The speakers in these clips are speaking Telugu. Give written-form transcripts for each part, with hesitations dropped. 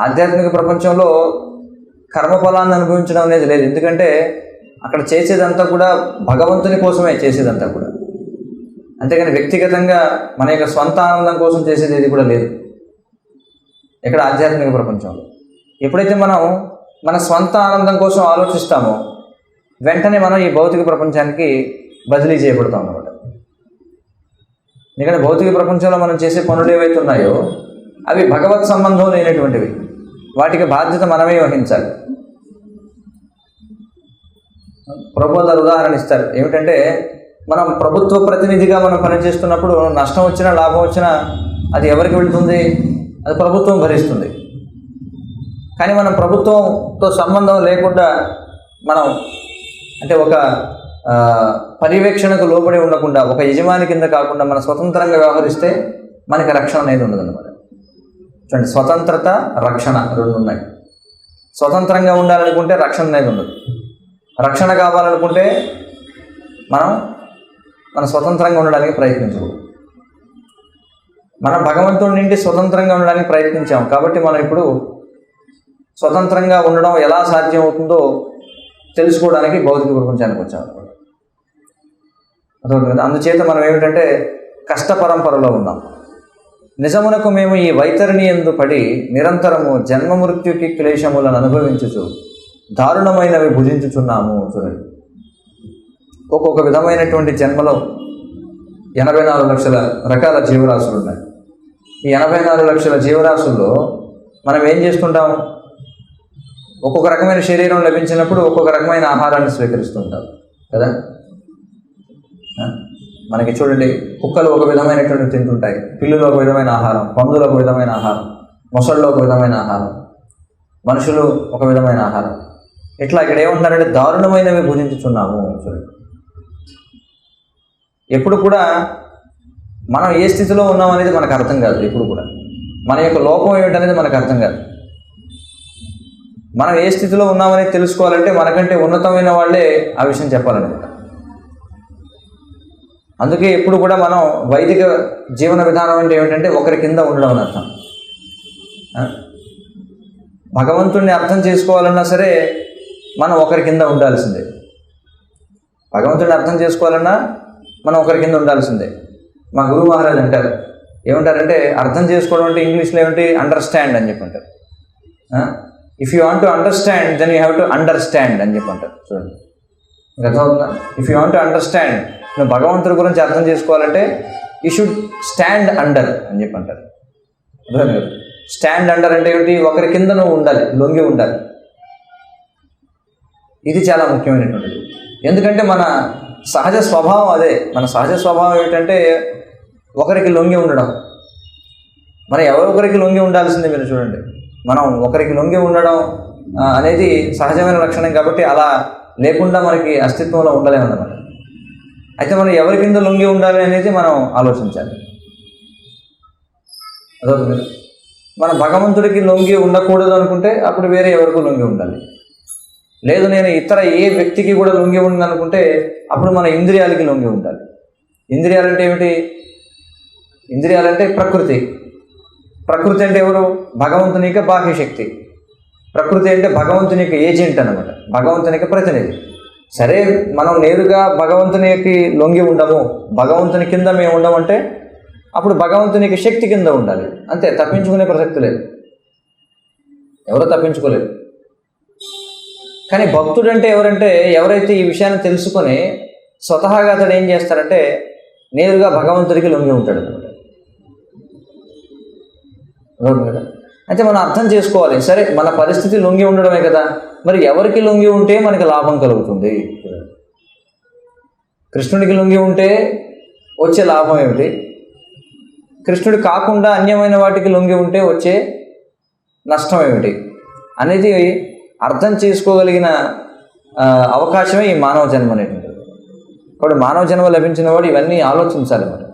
ఆధ్యాత్మిక ప్రపంచంలో కర్మఫలాన్ని అనుభవించడం అనేది లేదు. ఎందుకంటే అక్కడ చేసేదంతా కూడా భగవంతుని కోసమే చేసేదంతా కూడా. అంతేగాని వ్యక్తిగతంగా మన యొక్క స్వంత ఆనందం కోసం చేసేది ఏది కూడా లేదు ఇక్కడ ఆధ్యాత్మిక ప్రపంచంలో. ఎప్పుడైతే మనం మన స్వంత ఆనందం కోసం ఆలోచిస్తామో వెంటనే మనం ఈ భౌతిక ప్రపంచానికి బదిలీ చేయబడతాం అన్నమాట. ఎందుకంటే భౌతిక ప్రపంచంలో మనం చేసే పనులు ఏవైతే ఉన్నాయో అవి భగవత్ సంబంధం లేనటువంటివి. వాటికి బాధ్యత మనమే వహించాలి. ప్రభుత్వాలు ఉదాహరణ ఇస్తారు. ఏమిటంటే మనం ప్రభుత్వ ప్రతినిధిగా మనం పనిచేస్తున్నప్పుడు నష్టం వచ్చినా లాభం వచ్చినా అది ఎవరికి వెళుతుంది? అది ప్రభుత్వం భరిస్తుంది. కానీ మనం ప్రభుత్వంతో సంబంధం లేకుండా మనం అంటే ఒక పర్యవేక్షణకు లోబడి ఉండకుండా ఒక యజమాని కింద కాకుండా మన స్వతంత్రంగా వ్యవహరిస్తే మనకి రక్షణ అనేది ఉండదన్నమాట. చూడండి, స్వతంత్రత రక్షణ రెండు ఉన్నాయి. స్వతంత్రంగా ఉండాలనుకుంటే రక్షణ అనేది ఉండదు. రక్షణ కావాలనుకుంటే మనం మన స్వతంత్రంగా ఉండడానికి ప్రయత్నించకూడదు. మనం భగవంతుడి నుండి స్వతంత్రంగా ఉండడానికి ప్రయత్నించాం కాబట్టి మనం ఇప్పుడు స్వతంత్రంగా ఉండడం ఎలా సాధ్యం అవుతుందో తెలుసుకోవడానికి భౌతిక ప్రపంచానికి వచ్చాం. అర్థమవుతుంది. అందుచేత మనం ఏమిటంటే కష్ట పరంపరలో ఉన్నాం. నిజమునకు మేము ఈ వైతరిణి యందు పడి నిరంతరము జన్మ మృత్యుకి క్లేశములను అనుభవించుచు దారుణమైనవి భుజించుచున్నాము. చూడండి, ఒక్కొక్క విధమైనటువంటి జన్మలో 84 లక్షల రకాల జీవరాశులు ఉన్నాయి. ఈ 84 లక్షల జీవరాశుల్లో మనం ఏం చేస్తుంటాం? ఒక్కొక్క రకమైన శరీరం లభించినప్పుడు ఒక్కొక్క రకమైన ఆహారాన్ని స్వీకరిస్తుంటాం కదా. మనకి చూడండి, కుక్కలు ఒక విధమైనటువంటి తింటుంటాయి, పిల్లులు ఒక విధమైన ఆహారం, పందులు ఒక విధమైన ఆహారం, మొసళ్ళు ఒక విధమైన ఆహారం, మనుషులు ఒక విధమైన ఆహారం. ఇట్లా ఇక్కడ ఏమంటున్నారంటే దారుణమైనవి భుజించుచున్నాము. చూడండి, ఎప్పుడు కూడా మనం ఏ స్థితిలో ఉన్నాం అనేది మనకు అర్థం కాదు. ఎప్పుడు కూడా మన యొక్క లోపం ఏమిటనేది మనకు అర్థం కాదు. మనం ఏ స్థితిలో ఉన్నామనేది తెలుసుకోవాలంటే మనకంటే ఉన్నతమైన వాళ్ళే ఆ విషయం చెప్పాలన్నమాట. అందుకే ఎప్పుడు కూడా మనం వైదిక జీవన విధానం అంటే ఏమిటంటే ఒకరి కింద ఉండడం అని అర్థం. భగవంతుడిని అర్థం చేసుకోవాలన్నా సరే మనం ఒకరి కింద ఉండాల్సిందే. భగవంతుడిని అర్థం చేసుకోవాలన్నా మనం ఒకరి కింద ఉండాల్సిందే. మా గురువు మహారాజ్ అంటారు, ఏమంటారంటే అర్థం చేసుకోవడం అంటే ఇంగ్లీష్లో ఏమిటి? అండర్స్టాండ్ అని చెప్పి అంటారు. If you want to understand then you have to understand అని చెప్పి అంటారు. చూడండి, అర్థమవుతుందా? If you want to understand, నువ్వు భగవంతుడి గురించి అర్థం చేసుకోవాలంటే యూ షుడ్ స్టాండ్ అండర్ అని చెప్పి అంటారు. అర్థం కదా? స్టాండ్ అండర్ అంటే ఏమిటి? ఒకరి కింద నువ్వు ఉండాలి, లొంగి ఉండాలి. ఇది చాలా ముఖ్యమైనటువంటిది. ఎందుకంటే మన సహజ స్వభావం అదే. మన సహజ స్వభావం ఏమిటంటే ఒకరికి లొంగి ఉండడం. మనం ఎవరొకరికి లొంగి ఉండాల్సిందే. మీరు చూడండి, మనం ఒకరికి లొంగి ఉండడం అనేది సహజమైన లక్షణం కాబట్టి అలా లేకుండా మనకి అస్తిత్వంలో ఉండలేమన్నమాట. అయితే మనం ఎవరి కింద లొంగి ఉండాలి అనేది మనం ఆలోచించాలి. అదవుతుంది. మన భగవంతుడికి లొంగి ఉండకూడదు అనుకుంటే అప్పుడు వేరే ఎవరికి లొంగి ఉండాలి. లేదు నేను ఇతర ఏ వ్యక్తికి కూడా లొంగి ఉండాలనుకుంటే అప్పుడు మన ఇంద్రియాలకి లొంగి ఉండాలి. ఇంద్రియాలంటే ఏమిటి? ఇంద్రియాలంటే ప్రకృతి. ప్రకృతి అంటే ఎవరు? భగవంతుని యొక్క బాహ్య శక్తి. ప్రకృతి అంటే భగవంతుని యొక్క ఏజెంట్ అన్నమాట, భగవంతుని యొక్క ప్రతినిధి. సరే, మనం నేరుగా భగవంతునికి లొంగి ఉండము, భగవంతుని కింద మేము ఉండమంటే అప్పుడు భగవంతుని యొక్క శక్తి కింద ఉండాలి. అంతే, తప్పించుకునే ప్రసక్తి లేదు. ఎవరో తప్పించుకోలేదు. కానీ భక్తుడు అంటే ఎవరంటే ఎవరైతే ఈ విషయాన్ని తెలుసుకొని స్వతహాగా అతడు ఏం చేస్తారంటే నేరుగా భగవంతుడికి లొంగి ఉంటాడు అనమాట. కదా. అయితే మనం అర్థం చేసుకోవాలి, సరే మన పరిస్థితి లొంగి ఉండడమే కదా, మరి ఎవరికి లొంగి ఉంటే మనకి లాభం కలుగుతుంది? కృష్ణుడికి లొంగి ఉంటే వచ్చే లాభం ఏమిటి? కృష్ణుడి కాకుండా అన్యమైన వాటికి లొంగి ఉంటే వచ్చే నష్టం ఏమిటి అనేది అర్థం చేసుకోగలిగిన అవకాశమే ఈ మానవ జన్మ అనేటువంటిది. కాబట్టి మానవ జన్మ లభించిన వాడు ఇవన్నీ ఆలోచించాలి. మనం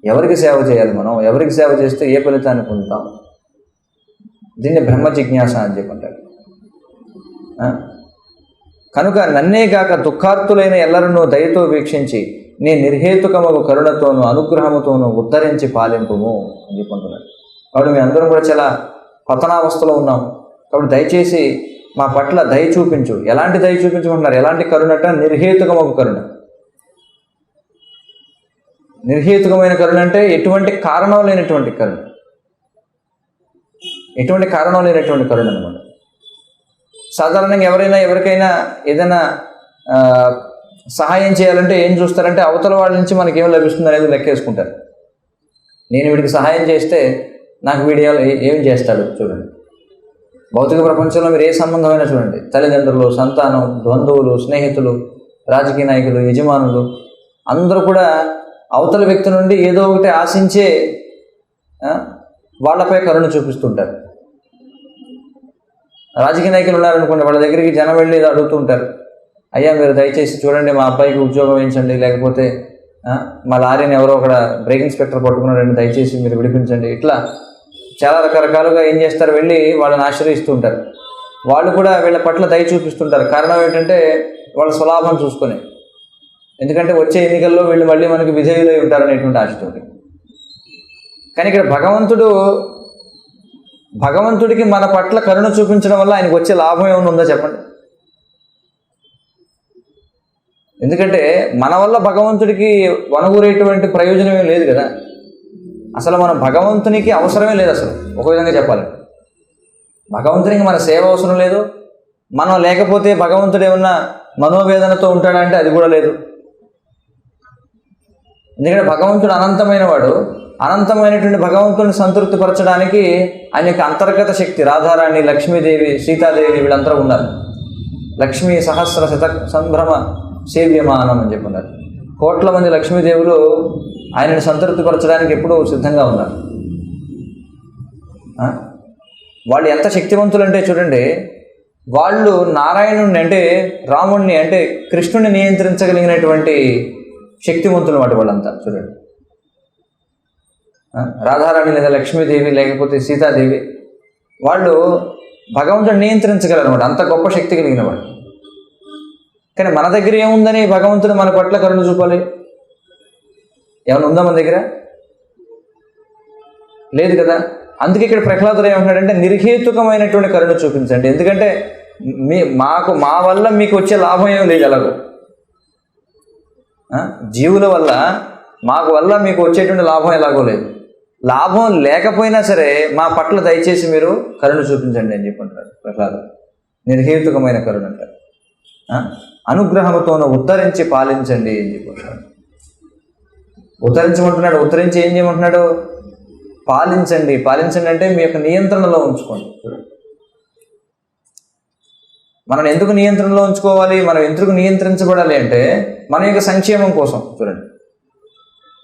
ఎవరికి సేవ చేయాలి, మనం ఎవరికి సేవ చేస్తే ఏ ఫలితాన్ని పొందుతాం, దీన్ని బ్రహ్మ జిజ్ఞాస అని చెప్పంటారు. కనుక నన్నేగాక దుఃఖార్తులైన ఎల్లరూ దయతో వీక్షించి నీ నిర్హేతుకమగు కరుణతోనూ అనుగ్రహముతోనూ ఉద్ధరించి పాలింపుము అని చెప్పుకుంటున్నాడు. కాబట్టి మీ అందరం కూడా చాలా పతనావస్థలో ఉన్నాం. కాబట్టి దయచేసి మా పట్ల దయ చూపించు. ఎలాంటి దయ చూపించమంటున్నారు? ఎలాంటి కరుణట? నిర్హేతుకమగు కరుణ. నిర్హేతుకమైన కరుణ అంటే ఎటువంటి కారణం లేనటువంటి కరుణ, ఎటువంటి కారణం లేనటువంటి కరుణ అనమాట. సాధారణంగా ఎవరికైనా ఏదైనా సహాయం చేయాలంటే ఏం చూస్తారంటే అవతల వాళ్ళ నుంచి మనకి ఏం లభిస్తుంది అనేది లెక్కేసుకుంటారు. నేను వీడికి సహాయం చేస్తే నాకు వీడి ఏం చేస్తాడు చూడండి. భౌతిక ప్రపంచంలో మీరు ఏ సంబంధమైనా చూడండి, తల్లిదండ్రులు, సంతానం, బంధువులు, స్నేహితులు, రాజకీయ నాయకులు, యజమానులు అందరూ కూడా అవతల వ్యక్తి నుండి ఏదో ఒకటి ఆశించే వాళ్ళపై కరుణ చూపిస్తుంటారు. రాజకీయ నాయకులు ఉన్నారనుకోండి, వాళ్ళ దగ్గరికి జనం వెళ్ళి అడుగుతూ ఉంటారు, అయ్యా మీరు దయచేసి చూడండి మా అబ్బాయికి ఉద్యోగం వేయించండి, లేకపోతే మా లారీని ఎవరో ఒక బ్రేక్ ఇన్స్పెక్టర్ పట్టుకున్నారండి, దయచేసి మీరు విడిపించండి. ఇట్లా చాలా రకరకాలుగా ఏం చేస్తారు, వెళ్ళి వాళ్ళని ఆశ్రయిస్తూ ఉంటారు. వాళ్ళు కూడా వీళ్ళ పట్ల దయ చూపిస్తుంటారు. కారణం ఏంటంటే వాళ్ళ స్వలాభం చూసుకొని, ఎందుకంటే వచ్చే ఎన్నికల్లో వీళ్ళు మళ్ళీ మనకి విధేయులై ఉంటారనేటువంటి ఆశతోటి. కానీ ఇక్కడ భగవంతుడికి మన పట్ల కరుణ చూపించడం వల్ల ఆయనకు వచ్చే లాభం ఏమైనా ఉందో చెప్పండి. ఎందుకంటే మన వల్ల భగవంతుడికి వనగూరేటువంటి ప్రయోజనం ఏం లేదు కదా. అసలు మన భగవంతునికి అవసరమే లేదు. అసలు ఒక విధంగా చెప్పాలి, భగవంతునికి మన సేవ అవసరం లేదు. మనం లేకపోతే భగవంతుడు ఏమన్నా మనోవేదనతో ఉంటాడంటే అది కూడా లేదు. ఎందుకంటే భగవంతుడు అనంతమైన వాడు. అనంతమైనటువంటి భగవంతుడిని సంతృప్తిపరచడానికి ఆయన యొక్క అంతర్గత శక్తి, రాధారాణి, లక్ష్మీదేవి, సీతాదేవి వీళ్ళందరూ ఉన్నారు. లక్ష్మీ సహస్ర శత సంభ్రమ సేవ్యమానం అని చెప్పున్నారు. కోట్ల మంది లక్ష్మీదేవులు ఆయనని సంతృప్తిపరచడానికి ఎప్పుడూ సిద్ధంగా ఉన్నారు. వాళ్ళు ఎంత శక్తివంతులు అంటే చూడండి, వాళ్ళు నారాయణుడిని అంటే రాముడిని అంటే కృష్ణుడిని నియంత్రించగలిగినటువంటి శక్తివంతులు అన్నమాట వాళ్ళంతా. చూడండి, రాధారాణి లేదా లక్ష్మీదేవి లేకపోతే సీతాదేవి వాళ్ళు భగవంతుడిని నియంత్రించగలరు అనమాట, అంత గొప్ప శక్తి కలిగిన వాళ్ళు. కానీ మన దగ్గర ఏముందని భగవంతుడు మన పట్ల కరుణ చూపాలి? ఏమైనా ఉందా మన దగ్గర? లేదు కదా. అందుకే ఇక్కడ ప్రహ్లాదుడు ఏమంటున్నాడంటే నిర్హేతుకమైనటువంటి కరుణ చూపించండి. ఎందుకంటే మా వల్ల మీకు వచ్చే లాభం ఏం లేదు. ఎలాగో జీవుల వల్ల వల్ల మీకు వచ్చేటువంటి లాభం ఎలాగో లేదు. లాభం లేకపోయినా సరే మా పట్ల దయచేసి మీరు కరుణ చూపించండి అని చెప్పుంటారు ప్రహ్లాదుడు. నిర్హేతుకమైన కరుణ అంటారు. అనుగ్రహముతోను ఉద్ధరించి పాలించండి అని చెప్పుంటాడు. ఉద్ధరించమంటున్నాడు. ఉద్ధరించి ఏం చేయమంటున్నాడు? పాలించండి. పాలించండి అంటే మీ యొక్క నియంత్రణలో ఉంచుకోండి. మనం ఎందుకు నియంత్రణలో ఉంచుకోవాలి? మనం ఎందుకు నియంత్రించబడాలి అంటే మన యొక్క సంక్షేమం కోసం. చూడండి,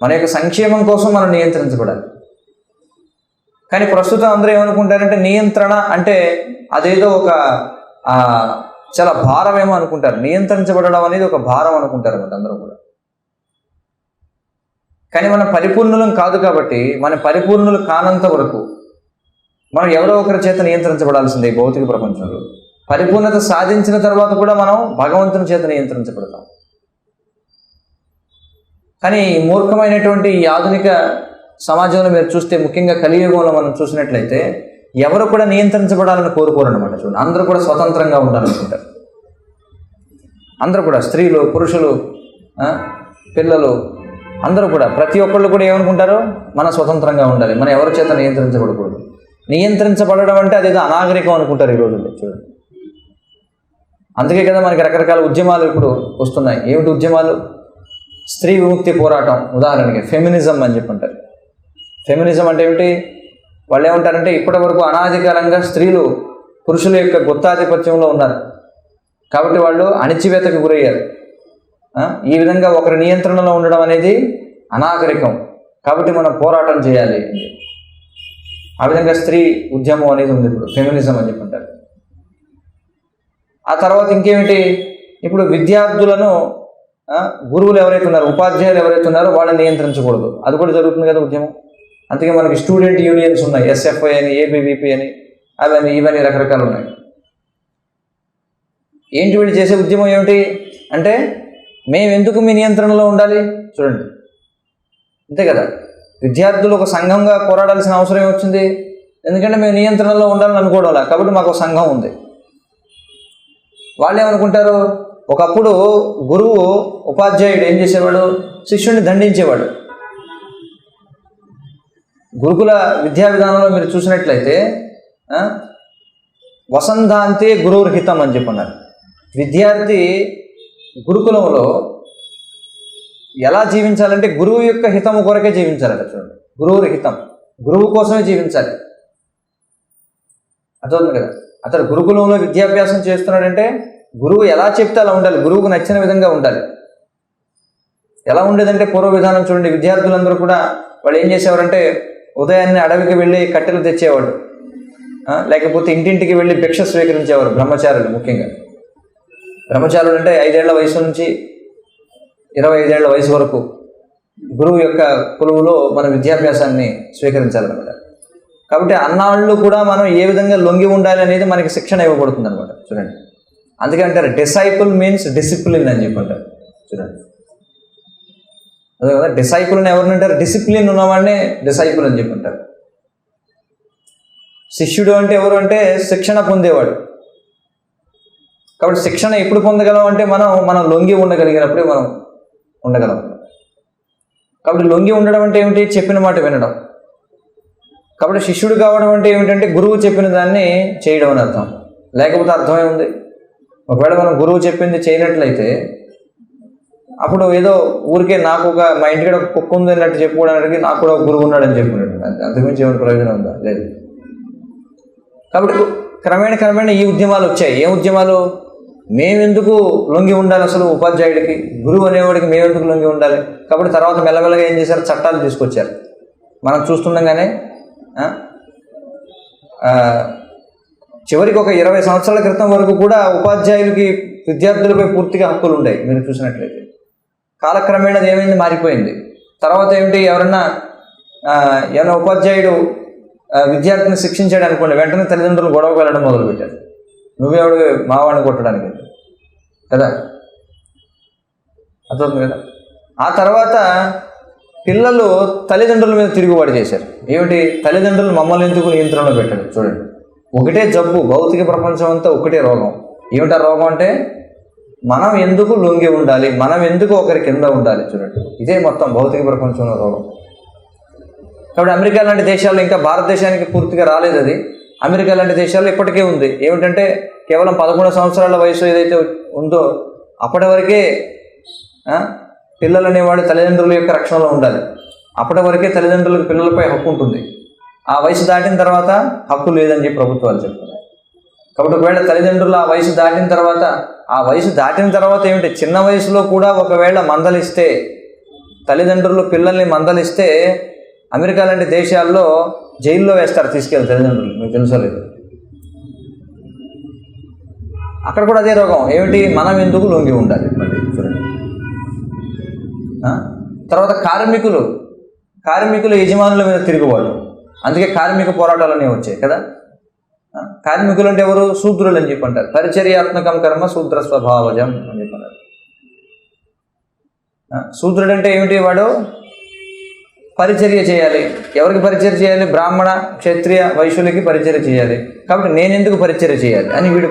మన యొక్క సంక్షేమం కోసం మనం నియంత్రించబడాలి. కానీ ప్రస్తుతం అందరూ ఏమనుకుంటారంటే నియంత్రణ అంటే అదేదో ఒక చాలా భారమేమో అనుకుంటారు. నియంత్రించబడడం అనేది ఒక భారం అనుకుంటారు అన్నమాట అందరూ కూడా. కానీ మనం పరిపూర్ణులం కాదు కాబట్టి, మన పరిపూర్ణులు కానంత వరకు మనం ఎవరో ఒకరి చేత నియంత్రించబడాల్సిందే భౌతిక ప్రపంచంలో. పరిపూర్ణత సాధించిన తర్వాత కూడా మనం భగవంతుని చేత నియంత్రించబడతాం. కానీ ఈ మూర్ఖమైనటువంటి ఈ ఆధునిక సమాజంలో మీరు చూస్తే, ముఖ్యంగా కలియుగంలో మనం చూసినట్లయితే ఎవరు కూడా నియంత్రించబడాలని కోరుకోరు అనమాట. చూడండి, అందరూ కూడా స్వతంత్రంగా ఉండాలనుకుంటారు. అందరూ కూడా స్త్రీలు, పురుషులు, పిల్లలు అందరూ కూడా ప్రతి ఒక్కళ్ళు కూడా ఏమనుకుంటారు? మనం స్వతంత్రంగా ఉండాలి, మనం ఎవరి చేత నియంత్రించబడకూడదు. నియంత్రించబడడం అంటే అదేదో అనాగరికం అనుకుంటారు ఈ రోజుల్లో. చూడండి, అందుకే కదా మనకి రకరకాల ఉద్యమాలు ఇప్పుడు వస్తున్నాయి. ఏమిటి ఉద్యమాలు? స్త్రీ విముక్తి పోరాటం, ఉదాహరణకి ఫెమినిజం అని చెప్పంటారు. ఫెమినిజం అంటే ఏమిటి? వాళ్ళు ఏమంటారంటే ఇప్పటి వరకు అనాధికారంగా స్త్రీలు పురుషుల యొక్క గుత్తాధిపత్యంలో ఉన్నారు కాబట్టి వాళ్ళు అణిచివేతకు గురయ్యారు. ఈ విధంగా ఒకరి నియంత్రణలో ఉండడం అనేది అనాగరికం కాబట్టి మనం పోరాటం చేయాలి. ఆ విధంగా స్త్రీ ఉద్యమం అనేది ఉంది ఇప్పుడు, ఫెమినిజం అని చెప్పంటారు. ఆ తర్వాత ఇంకేమిటి? ఇప్పుడు విద్యార్థులను గురువులు ఎవరైతే ఉన్నారో, ఉపాధ్యాయులు ఎవరైతే ఉన్నారో వాళ్ళని నియంత్రించకూడదు. అది కూడా జరుగుతుంది కదా ఉద్యమం. అందుకే మనకి స్టూడెంట్ యూనియన్స్ ఉన్నాయి, ఎస్ఎఫ్ఐ అని, ఏబీవీపీ అని, అవన్నీ ఇవన్నీ రకరకాలు ఉన్నాయి. ఏంటి వీళ్ళు చేసే ఉద్యమం ఏమిటి అంటే మేము ఎందుకు మీ నియంత్రణలో ఉండాలి? చూడండి, అంతే కదా. విద్యార్థులు ఒక సంఘంగా పోరాడాల్సిన అవసరం ఏమొచ్చింది? ఎందుకంటే మేము నియంత్రణలో ఉండాలని అనుకోవడంలా, కాబట్టి మాకు సంఘం ఉంది. వాళ్ళు ఏమనుకుంటారు, ఒకప్పుడు గురువు ఉపాధ్యాయుడు ఏం చేసేవాడు, శిష్యుడిని దండించేవాడు. గురుకుల విద్యా విధానంలో మీరు చూసినట్లయితే వసంతాంతే గురువుర్హితం అని చెప్పన్నారు. విద్యార్థి గురుకులంలో ఎలా జీవించాలంటే గురువు యొక్క హితము కొరకే జీవించాలట. చూడండి, గురువు హితం, గురువు కోసమే జీవించాలి. అర్థమవుతుంది కదా. అతను గురుకులంలో విద్యాభ్యాసం చేస్తున్నాడంటే గురువు ఎలా చెప్తే అలా ఉండాలి, గురువుకు నచ్చిన విధంగా ఉండాలి. ఎలా ఉండేదంటే పూర్వ విధానం చూడండి, విద్యార్థులందరూ కూడా వాళ్ళు ఏం చేసేవారంటే ఉదయాన్నే అడవికి వెళ్ళి కట్టెలు తెచ్చేవాడు, లేకపోతే ఇంటింటికి వెళ్ళి భిక్ష స్వీకరించేవారు. బ్రహ్మచారులు ముఖ్యంగా, బ్రహ్మచారులు అంటే 5 ఏళ్ల వయసు నుంచి 25 ఏళ్ల వయసు వరకు గురువు యొక్క కొలువులో మన విద్యాభ్యాసాన్ని స్వీకరించాలన్నమాట. కాబట్టి అన్నాళ్ళు కూడా మనం ఏ విధంగా లొంగి ఉండాలి అనేది మనకి శిక్షణ ఇవ్వబడుతుంది అనమాట. చూడండి, అందుకే అంటారు డిసైపుల్ మీన్స్ డిసిప్లిన్ అని చెప్పంటారు. చూడండి, అదే కదా, డిసైపుల్ని ఎవరిని అంటారు, డిసిప్లిన్ ఉన్నవాడినే డిసైపుల్ అని చెప్పంటారు. శిష్యుడు అంటే ఎవరు అంటే శిక్షణ పొందేవాడు. కాబట్టి శిక్షణ ఎప్పుడు పొందగలం అంటే మనం లొంగి ఉండగలిగినప్పుడే మనం ఉండగలం. కాబట్టి లొంగి ఉండడం అంటే ఏమిటి, చెప్పిన మాట వినడం. కాబట్టి శిష్యుడు కావడం అంటే ఏమిటంటే గురువు చెప్పిన దాన్ని చేయడం అని అర్థం. లేకపోతే అర్థమే ఉంది. ఒకవేళ మనం గురువు చెప్పింది చేయనట్లయితే అప్పుడు ఏదో ఊరికే నాకు మా ఇంటికి ఒక కుక్క ఉంది అన్నట్టు చెప్పుకోవడానికి నాకు కూడా ఒక గురువు ఉన్నాడని చెప్పుకున్నాడు. అంతకుమించి ఏమైనా ప్రయోజనం ఉందా? లేదు. కాబట్టి క్రమేణా ఈ ఉద్యమాలు వచ్చాయి. ఏ ఉద్యమాలు? మేమెందుకు లొంగి ఉండాలి అసలు ఉపాధ్యాయుడికి, గురువు అనేవాడికి మేమెందుకు లొంగి ఉండాలి? కాబట్టి తర్వాత మెల్లమెల్లగా ఏం చేశారు, చట్టాలు తీసుకొచ్చారు. మనం చూస్తుండగానే చివరికి ఒక 20 సంవత్సరాల క్రితం వరకు కూడా ఉపాధ్యాయులకి విద్యార్థులపై పూర్తిగా హక్కులు ఉంటాయి. మీరు చూసినట్లయితే కాలక్రమేణా అది ఏమైంది, మారిపోయింది. తర్వాత ఏమిటి, ఏమైనా ఉపాధ్యాయుడు విద్యార్థిని శిక్షించాడు అనుకోండి, వెంటనే తల్లిదండ్రులు గొడవకు వెళ్ళడం మొదలుపెట్టారు. నువ్వెవడు మావాడిని కొట్టడానికి కదా, అర్థమవుతుంది కదా. ఆ తర్వాత పిల్లలు తల్లిదండ్రుల మీద తిరుగుబాటు చేశారు. ఏమిటి, తల్లిదండ్రులు మమ్మల్ని ఎందుకు నియంత్రణలో పెట్టాడు? చూడండి, ఒకటే జబ్బు, భౌతిక ప్రపంచం అంతా ఒకటే రోగం. ఏమిటా రోగం అంటే మనం ఎందుకు లొంగి ఉండాలి, మనం ఎందుకు ఒకరి కింద ఉండాలి. చూడండి, ఇదే మొత్తం భౌతిక ప్రపంచంలో రోగం. కాబట్టి అమెరికా లాంటి దేశాల్లో, ఇంకా భారతదేశానికి పూర్తిగా రాలేదు అది, అమెరికా లాంటి దేశాల్లో ఇప్పటికే ఉంది. ఏమిటంటే కేవలం 11 సంవత్సరాల వయసు ఏదైతే ఉందో అప్పటి వరకే పిల్లలు అనేవాడు తల్లిదండ్రుల యొక్క రక్షణలో ఉండాలి. అప్పటి వరకే తల్లిదండ్రులకు పిల్లలపై హక్కు ఉంటుంది. ఆ వయసు దాటిన తర్వాత హక్కు లేదని చెప్పి ప్రభుత్వాలు చెప్తున్నారు. కాబట్టి ఒకవేళ తల్లిదండ్రులు ఆ వయసు దాటిన తర్వాత ఏమిటి, చిన్న వయసులో కూడా ఒకవేళ మందలిస్తే, తల్లిదండ్రులు పిల్లల్ని మందలిస్తే అమెరికా లాంటి దేశాల్లో జైల్లో వేస్తారు తీసుకెళ్ళి తల్లిదండ్రులు. మీకు తెలుసో లేదు, అక్కడ కూడా అదే రోగం. ఏమిటి, మనం ఎందుకు లొంగి ఉండాలి. మళ్ళీ చూడండి, తర్వాత కార్మికులు యజమానుల మీద తిరుగుబాటు. అందుకే కార్మిక పోరాటాలు అనేవి వచ్చాయి కదా. కార్మికులు అంటే ఎవరు, శూద్రులు అని చెప్పి అంటారు. పరిచర్యాత్మకం కర్మ శూద్ర స్వభావజం అని చెప్పన్నారు. శూద్రుడు అంటే ఏమిటి, వాడు పరిచర్య చేయాలి. ఎవరికి పరిచర్య చేయాలి? బ్రాహ్మణ, క్షత్రియ, వైశ్యులకి పరిచర్య చేయాలి. కాబట్టి నేను ఎందుకు పరిచర్య చేయాలి అని వీడు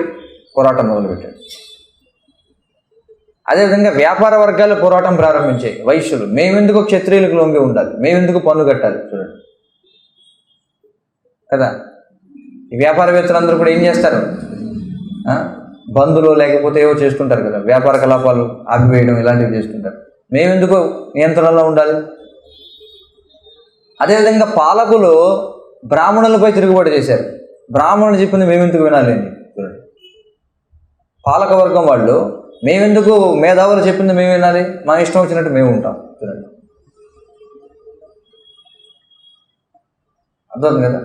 పోరాటం మొదలుపెట్టాడు. అదేవిధంగా వ్యాపార వర్గాలు పోరాటం ప్రారంభించాయి. వైశ్యులు, మేమెందుకు క్షత్రియులకు లొంగి ఉండాలి, మేమెందుకు పన్ను కట్టాలి. చూడండి కదా, ఈ వ్యాపారవేత్తలందరూ కూడా ఏం చేస్తారు, బంధులు లేకపోతే ఏవో చేసుకుంటారు కదా, వ్యాపార కలాపాలు ఆపివేయడం ఇలాంటివి చేసుకుంటారు. మేమెందుకు నియంత్రణలో ఉండాలి. అదేవిధంగా పాలకులు బ్రాహ్మణులపై తిరుగుబాటు చేశారు. బ్రాహ్మణులు చెప్పింది మేమెందుకు వినాలి అని. చూడండి, పాలక వర్గం వాళ్ళు మేమెందుకు, మేధావులు చెప్పింది మేము వినాలి, మా ఇష్టం వచ్చినట్టు మేము ఉంటాం. చూడండి, అర్థం కదా.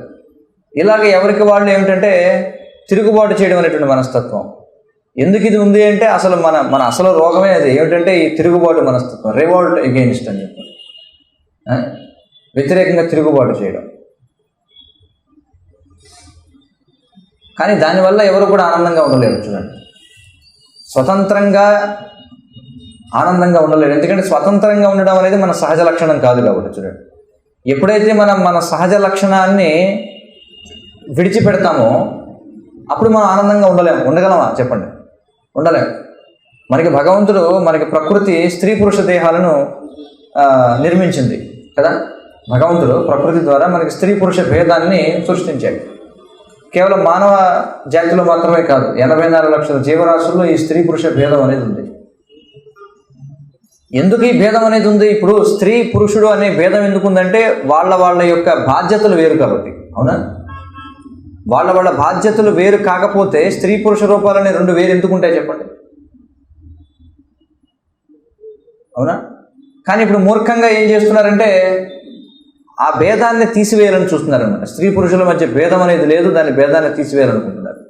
ఇలాగే ఎవరికి వాళ్ళు ఏమిటంటే తిరుగుబాటు చేయడం అనేటువంటి మనస్తత్వం. ఎందుకు ఇది ఉంది అంటే అసలు మన అసలు రోగమే అది. ఏమిటంటే ఈ తిరుగుబాటు మనస్తత్వం, రివోల్ట్ అగెయిన్స్ట్ అని చెప్పి, వ్యతిరేకంగా తిరుగుబాటు చేయడం. కానీ దానివల్ల ఎవరు కూడా ఆనందంగా ఉండలేరు. చూడండి, స్వతంత్రంగా ఆనందంగా ఉండలేరు. ఎందుకంటే స్వతంత్రంగా ఉండడం అనేది మన సహజ లక్షణం కాదు కాబట్టి. చూడండి, ఎప్పుడైతే మన సహజ లక్షణాన్ని విడిచిపెడతామో అప్పుడు మనం ఆనందంగా ఉండగలమా చెప్పండి? ఉండలేము. మనకి భగవంతుడు మనకి ప్రకృతి స్త్రీ పురుష దేహాలను నిర్మించింది కదా. భగవంతుడు ప్రకృతి ద్వారా మనకి స్త్రీ పురుష భేదాన్ని సృష్టించాడు. కేవలం మానవ జాతిలో మాత్రమే కాదు, 84 లక్షల జీవరాశుల్లో ఈ స్త్రీ పురుష భేదం అనేది ఉంది. ఎందుకు ఈ భేదం అనేది ఉంది? ఇప్పుడు స్త్రీ పురుషుడు అనే భేదం ఎందుకు ఉందంటే వాళ్ళ యొక్క బాధ్యతలు వేరు కాబట్టి. అవునా? వాళ్ళ బాధ్యతలు వేరు కాకపోతే స్త్రీ పురుష రూపాలనే 2 వేరు ఎందుకు ఉంటాయి చెప్పండి? అవునా? కానీ ఇప్పుడు మూర్ఖంగా ఏం చేస్తున్నారంటే ఆ భేదాన్ని తీసివేయాలని చూస్తున్నారనమాట. స్త్రీ పురుషుల మధ్య భేదం అనేది లేదు, దాని భేదాన్ని తీసివేయాలనుకుంటున్నారు.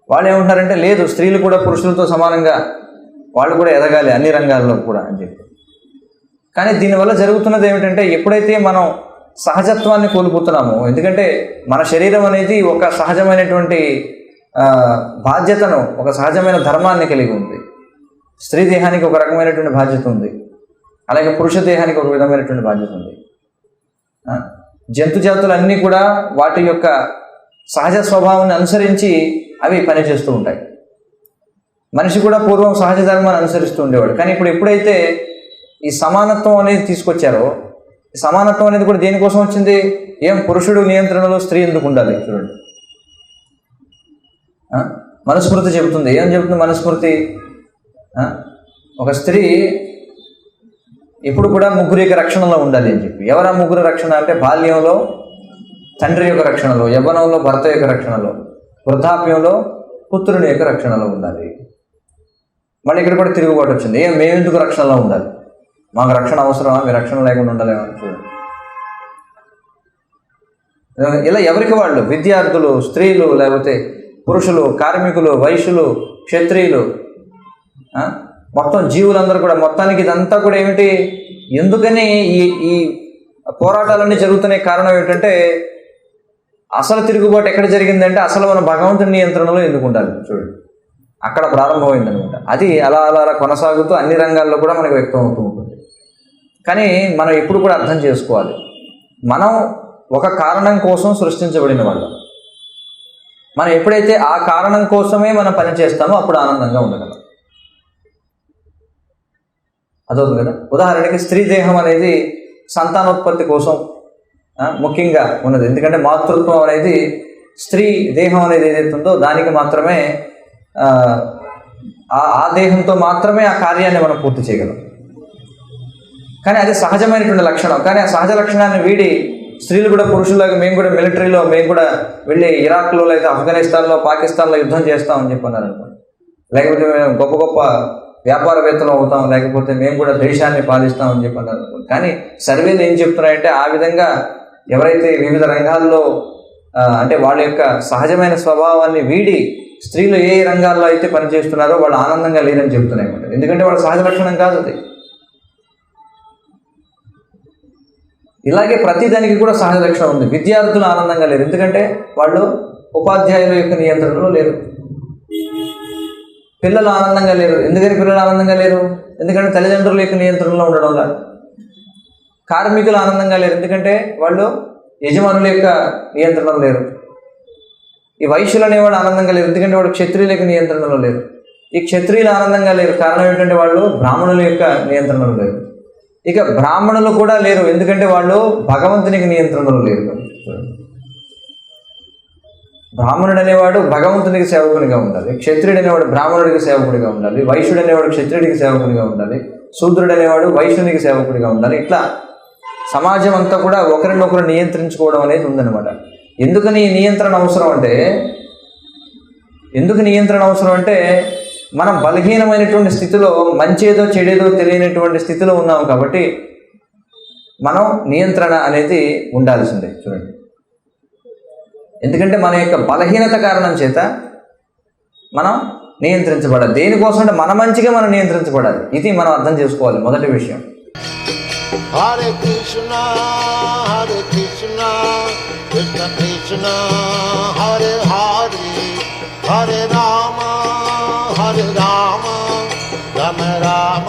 వాళ్ళు ఏమంటున్నారంటే లేదు, స్త్రీలు కూడా పురుషులతో సమానంగా వాళ్ళు కూడా ఎదగాలి అన్ని రంగాల్లో కూడా అని చెప్పి. కానీ దీనివల్ల జరుగుతున్నది ఏమిటంటే ఎప్పుడైతే మనం సహజత్వాన్ని కోల్పోతున్నామో, ఎందుకంటే మన శరీరం అనేది ఒక సహజమైనటువంటి బాధ్యతను, ఒక సహజమైన ధర్మాన్ని కలిగి ఉంది. స్త్రీ దేహానికి ఒక రకమైనటువంటి బాధ్యత ఉంది, అలాగే పురుష దేహానికి ఒక విధమైనటువంటి బాధ్యత ఉంది. జంతు జాతులన్నీ కూడా వాటి యొక్క సహజ స్వభావాన్ని అనుసరించి అవి పనిచేస్తూ ఉంటాయి. మనిషి కూడా పూర్వం సహజ ధర్మాన్ని అనుసరిస్తూ ఉండేవాడు. కానీ ఇప్పుడు ఎప్పుడైతే ఈ సమానత్వం అనేది తీసుకొచ్చారో, ఈ సమానత్వం అనేది కూడా దేనికోసం వచ్చింది? పురుషుడు నియంత్రణలో స్త్రీ ఎందుకు ఉండాలి? చూడండి, మనుస్మృతి చెబుతుంది. ఏం చెబుతుంది మనుస్మృతి? ఒక స్త్రీ ఎప్పుడు కూడా ముగ్గురు యొక్క రక్షణలో ఉండాలి అని చెప్పి. ఎవరా ముగ్గురు రక్షణ అంటే బాల్యంలో తండ్రి యొక్క రక్షణలో, యవ్వనంలో భర్త యొక్క రక్షణలో, వృద్ధాప్యంలో పుత్రుని యొక్క రక్షణలో ఉండాలి. మళ్ళీ ఇక్కడ కూడా తిరుగుబాటు వచ్చింది. మేమెందుకు రక్షణలో ఉండాలి? మాకు రక్షణ అవసరమా? మీ రక్షణ లేకుండా ఉండలేమా? చూడండి, ఇలా ఎవరికి వాళ్ళు, విద్యార్థులు, స్త్రీలు, లేకపోతే పురుషులు, కార్మికులు, వైశ్యులు, క్షత్రియులు, మొత్తం జీవులందరూ కూడా, మొత్తానికి ఇదంతా కూడా ఏమిటి? ఎందుకని ఈ పోరాటాలన్నీ జరుగుతున్నాయి? కారణం ఏమిటంటే అసలు తిరుగుబాటు ఎక్కడ జరిగిందంటే అసలు మన భగవంతుని నియంత్రణలో ఎందుకు ఉండాలి? చూడండి, అక్కడ ప్రారంభమైందనమాట. అది అలా కొనసాగుతూ అన్ని రంగాల్లో కూడా మనకు వ్యక్తం అవుతూ ఉంటుంది. కానీ మనం ఎప్పుడు కూడా అర్థం చేసుకోవాలి, మనం ఒక కారణం కోసం సృష్టించబడిన వాళ్ళం. మనం ఎప్పుడైతే ఆ కారణం కోసమే మనం పని చేస్తామో అప్పుడు ఆనందంగా ఉండగలం. అదవుతుంది కదా. ఉదాహరణకి స్త్రీ దేహం అనేది సంతానోత్పత్తి కోసం ముఖ్యంగా ఉన్నది. ఎందుకంటే మాతృత్వం అనేది స్త్రీ దేహం అనేది ఏదైతే ఉందో దానికి మాత్రమే, ఆ దేహంతో మాత్రమే ఆ కార్యాన్ని మనం పూర్తి చేయగలం. కానీ అది సహజమైనటువంటి లక్షణం. కానీ ఆ సహజ లక్షణాన్ని వీడి స్త్రీలు కూడా పురుషుల్లాగా మేము కూడా మిలిటరీలో మేము కూడా వెళ్ళి ఇరాక్లో లేదా ఆఫ్ఘనిస్తాన్లో, పాకిస్తాన్లో యుద్ధం చేస్తామని చెప్పన్నారు అనుకోండి. లేకపోతే మేము గొప్ప గొప్ప వ్యాపారవేత్తలు అవుతాం, లేకపోతే మేము కూడా దేశాన్ని పాలిస్తామని చెప్పన్నారు అనుకోండి. కానీ సర్వేలు ఏం చెప్తున్నాయంటే ఆ విధంగా ఎవరైతే వివిధ రంగాల్లో అంటే వాళ్ళ యొక్క సహజమైన స్వభావాన్ని వీడి స్త్రీలు ఏ రంగాల్లో అయితే పనిచేస్తున్నారో వాళ్ళు ఆనందంగా లేరని చెప్తున్నాయి అన్నమాట. ఎందుకంటే వాళ్ళ సహజ లక్షణం కాదు అది. ఇలాగే ప్రతిదానికి కూడా సహజ లక్షణం ఉంది. విద్యార్థులు ఆనందంగా లేరు, ఎందుకంటే వాళ్ళు ఉపాధ్యాయుల యొక్క నియంత్రణలో లేరు. పిల్లలు ఆనందంగా లేరు, ఎందుకని పిల్లలు ఆనందంగా లేరు? ఎందుకంటే తల్లిదండ్రుల యొక్క నియంత్రణలో ఉండడం వల్ల. కార్మికులు ఆనందంగా లేరు, ఎందుకంటే వాళ్ళు యజమానుల యొక్క నియంత్రణలో లేరు. ఈ వైశ్యులు అనేవాళ్ళు ఆనందంగా లేరు, ఎందుకంటే వాళ్ళు క్షత్రియుల యొక్క నియంత్రణలో లేరు. ఈ క్షత్రియులు ఆనందంగా లేరు, కారణం ఏంటంటే వాళ్ళు బ్రాహ్మణుల యొక్క నియంత్రణలో లేరు. ఇక బ్రాహ్మణులు కూడా లేరు, ఎందుకంటే వాళ్ళు భగవంతునికి నియంత్రణలో లేరు. బ్రాహ్మణుడు అనేవాడు భగవంతునికి సేవకునిగా ఉండాలి, క్షత్రుడు అనేవాడు బ్రాహ్మణుడికి సేవకుడిగా ఉండాలి, వైశ్యుడు అనేవాడు క్షత్రుడికి సేవకుడిగా ఉండాలి, శూద్రుడు అనేవాడు వైశ్యునికి సేవకుడిగా ఉండాలి. ఇట్లా సమాజం అంతా కూడా ఒకరినొకరు నియంత్రించుకోవడం అనేది ఉందన్నమాట. ఎందుకు నియంత్రణ అవసరం అంటే మనం బలహీనమైనటువంటి స్థితిలో, మంచేదో చెడేదో తెలియనటువంటి స్థితిలో ఉన్నాం కాబట్టి మనం నియంత్రణ అనేది ఉండాల్సిందే. చూడండి, ఎందుకంటే మన యొక్క బలహీనత కారణం చేత మనం నియంత్రించబడాలి. దేనికోసం అంటే మన మంచిగా మనం నియంత్రించబడాలి. ఇది మనం అర్థం చేసుకోవాలి మొదటి విషయం. హరే కృష్ణ హరే కృష్ణ కృష్ణ కృష్ణ హరే హరే హరే రామ రామ రామ